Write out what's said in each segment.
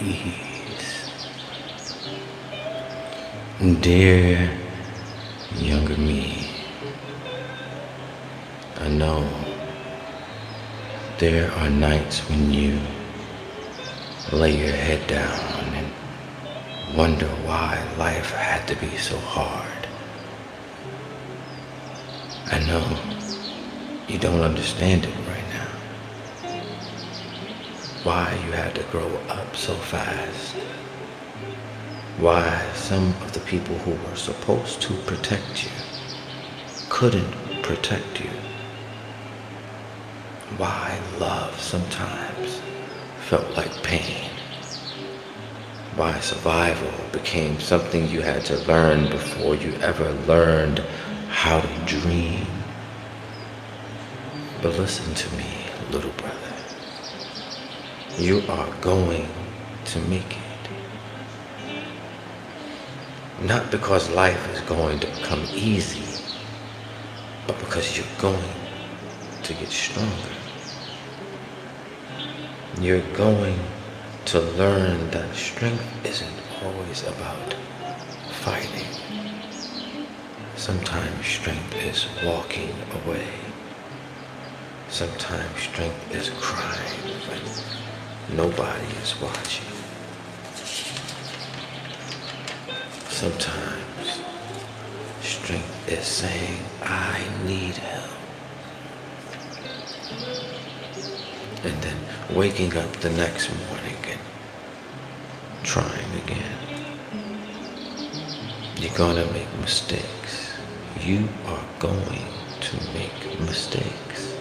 ease. Dear younger me, I know there are nights when you lay your head down and wonder why life had to be so hard. I know you don't understand it right now. Why you had to grow up so fast. Why some of the people who were supposed to protect you couldn't protect you. Why love sometimes felt like pain. Why survival became something you had to learn before you ever learned how to dream. But listen to me, little brother. You are going to make it. Not because life is going to become easy, but because you're going to get stronger. You're going to learn that strength isn't always about fighting. Sometimes strength is walking away. Sometimes strength is crying when nobody is watching. Sometimes strength is saying, I need help. And then waking up the next morning and trying again. You're gonna make mistakes. You are going to make mistakes.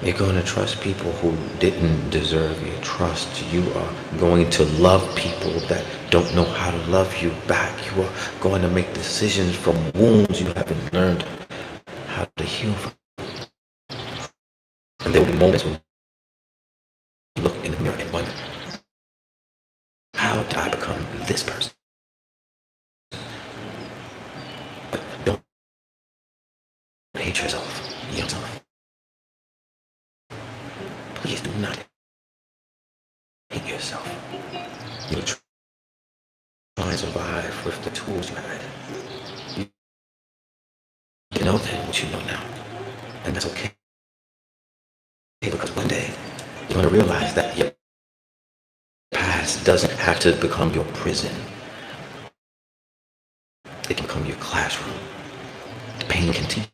You're going to trust people who didn't deserve your trust. You are going to love people that don't know how to love you back. You are going to make decisions from wounds you haven't learned how to heal from. And there will be moments when you look in the mirror and wonder, how did I become this person? But don't hate yourself, young son. Please do not hate yourself. You try and survive with the tools you had. You know then what you know now. And that's okay. Because one day you're going to realize that your past doesn't have to become your prison. It can become your classroom. The pain can teach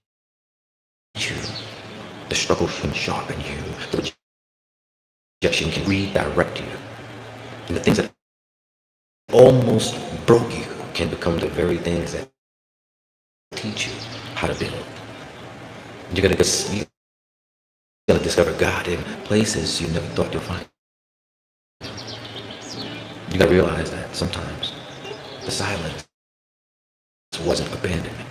you. The struggle can sharpen you. The rejection can redirect you. And the things that almost broke you can become the very things that teach you how to build. You're going to discover God in places you never thought you'd find. You got to realize that sometimes the silence wasn't abandonment.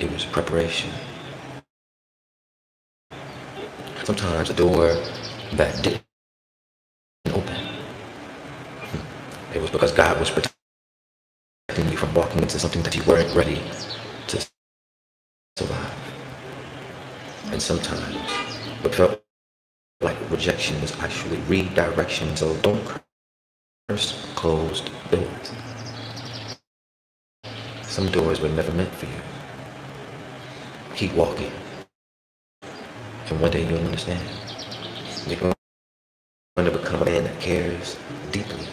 It was preparation. Sometimes a door that didn't open, it was because God was protecting you from walking into something that you weren't ready to survive. And sometimes what felt like rejection was actually redirection. So don't curse closed doors. Some doors were never meant for you. Keep walking. And one day you'll understand. You're going to become a man that cares deeply.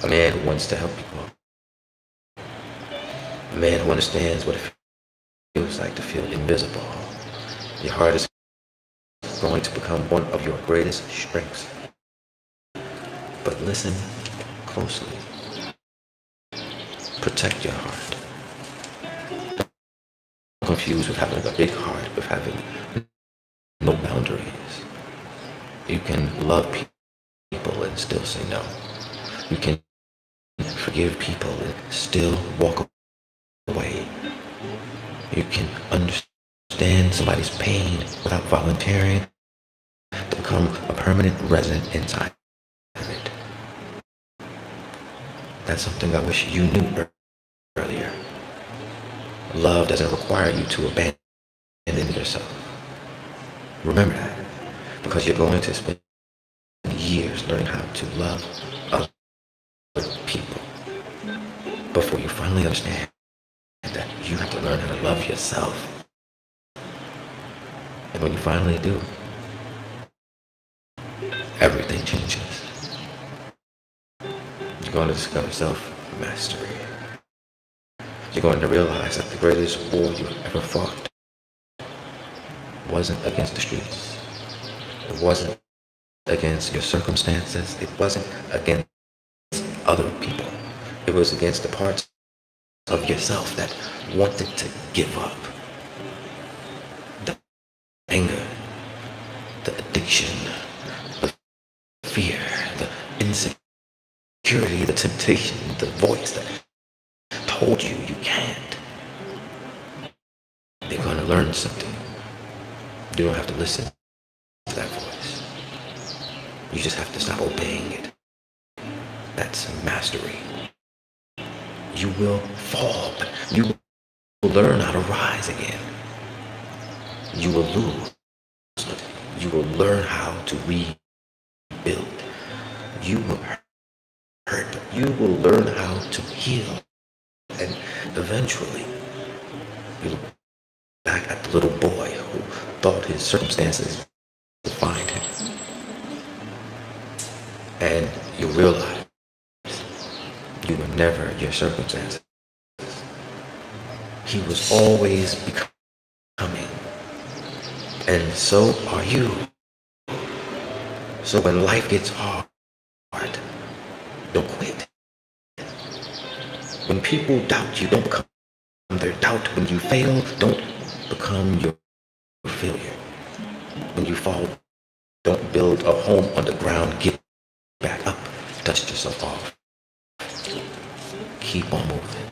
A man who wants to help people. A man who understands what it feels like to feel invisible. Your heart is going to become one of your greatest strengths. But listen closely. Protect your heart. Don't confuse with having a big heart with having no boundaries. You can love people and still say no. You can forgive people and still walk away. You can understand somebody's pain without volunteering to become a permanent resident inside of it. That's something I wish you knew earlier. Love doesn't require you to abandon yourself. Remember that, because you're going to spend years first learning how to love other people before you finally understand that you have to learn how to love yourself. And when you finally do, everything changes. You're going to discover self-mastery. You're going to realize that the greatest war you ever fought wasn't against the streets. It wasn't against your circumstances. It wasn't against other people. It was against the parts of yourself that wanted to give up. The anger, the addiction, the fear, the insecurity, the temptation, the voice that told you you can't. They're going to learn something. You don't have to listen to that voice. You just have to stop obeying it. That's mastery. You will fall, but you will learn how to rise again. You will lose, but you will learn how to rebuild. You will hurt, but you will learn how to heal. And eventually, you look back at the little boy who thought his circumstances defined him. And you realize you were never your circumstances. He was always becoming. And so are you. So when life gets hard, don't quit. When people doubt you, don't become their doubt. When you fail, don't become your failure. When you fall, don't build a home on the ground. Get back up. Dust yourself off. Keep on moving.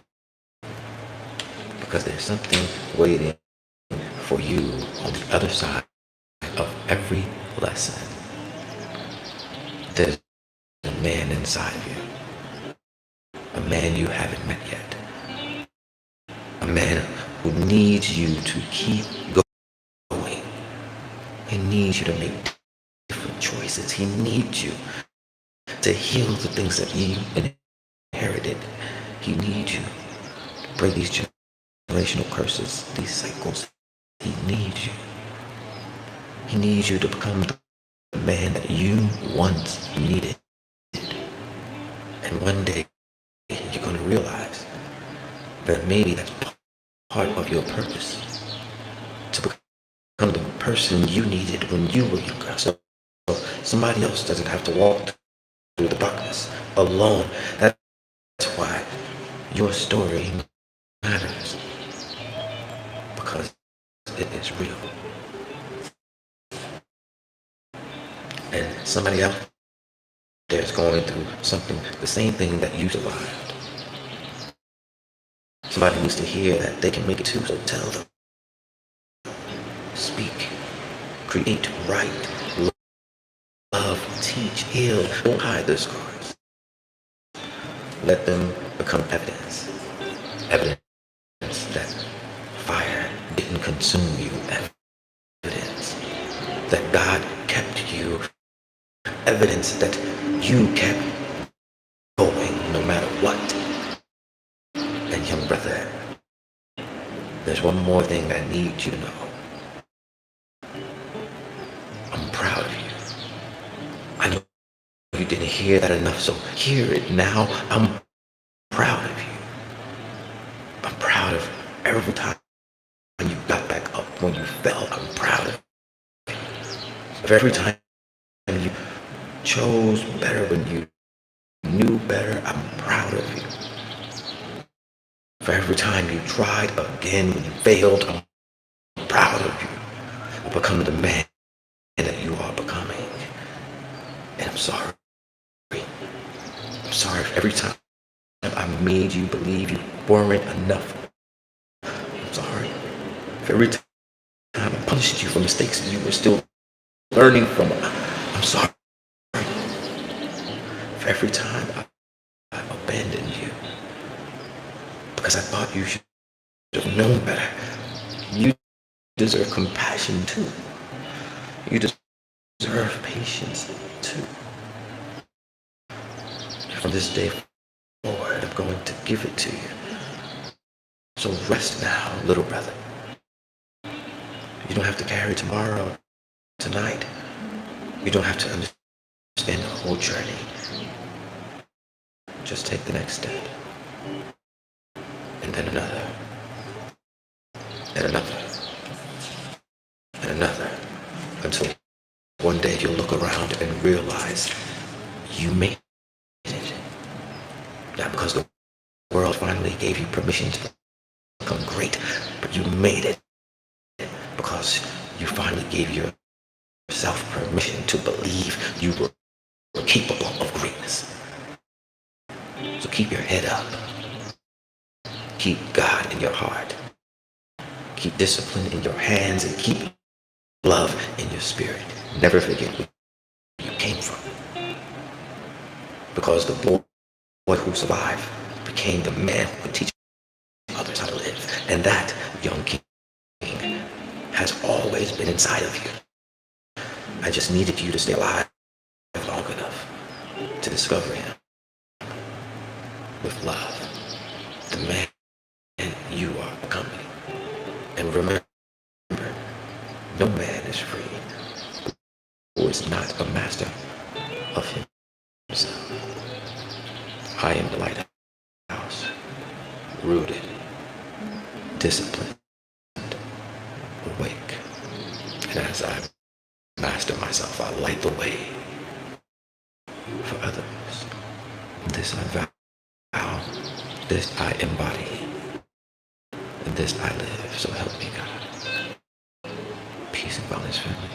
Because there's something waiting for you on the other side of every lesson. There's a man inside of you. A man you haven't met yet. A man who needs you to keep going. He needs you to make different choices. He needs you to heal the things that you inherited. He needs you to break these generational curses, these cycles. He needs you. He needs you to become the man that you once needed. And one day, you're going to realize that maybe that's part of your purpose. To become the person you needed when you were younger. So somebody else doesn't have to walk through the darkness alone. That's why your story matters. Because it is real. And somebody out there is going through something, the same thing that you survived. Somebody needs to hear that they can make it too, so tell them. Speak, create, write, love, teach, heal. Don't hide their scars. Let them become evidence. Evidence that fire didn't consume you. Evidence that God kept you. Evidence that you kept going no matter what. And young brother, there's one more thing I need you to know. I'm proud of you. I know you didn't hear that enough, so hear it now. I'm proud of you. I'm proud of every time you got back up when you fell. I'm proud of you. Of every time you chose better when you knew better. I'm proud of you. For every time you tried again when you failed, I'm proud of you. I've become the man that you are becoming. And I'm sorry. I'm sorry for every time I made you believe you weren't enough. I'm sorry for every time I punished you for mistakes that you were still learning from. I'm sorry for every time I abandoned you because I thought you should have known better. You deserve compassion too. You deserve patience too. From this day forward, I'm going to give it to you. So rest now, little brother. You don't have to carry tomorrow, tonight. You don't have to understand the whole journey. Just take the next step. And then another. And another. And another. Until one day you'll look around and realize you made it. Not because the world finally gave you permission to become great, but you made it because you finally gave yourself permission to believe you were capable of greatness. So keep your head up. Keep God in your heart. Keep discipline in your hands and keep love in your spirit. Never forget where you came from. Because the boy who survived became the man who could teach others how to live. And that, young king, has always been inside of you. I just needed you to stay alive long enough to discover him with love. The man you are becoming. And remember, no man is free who is not a master of himself. I am the lighthouse, rooted, disciplined, awake. And as I master myself, I light the way for others. This I vow, this I embody, and this I live. So help me God. Peace and wellness, family.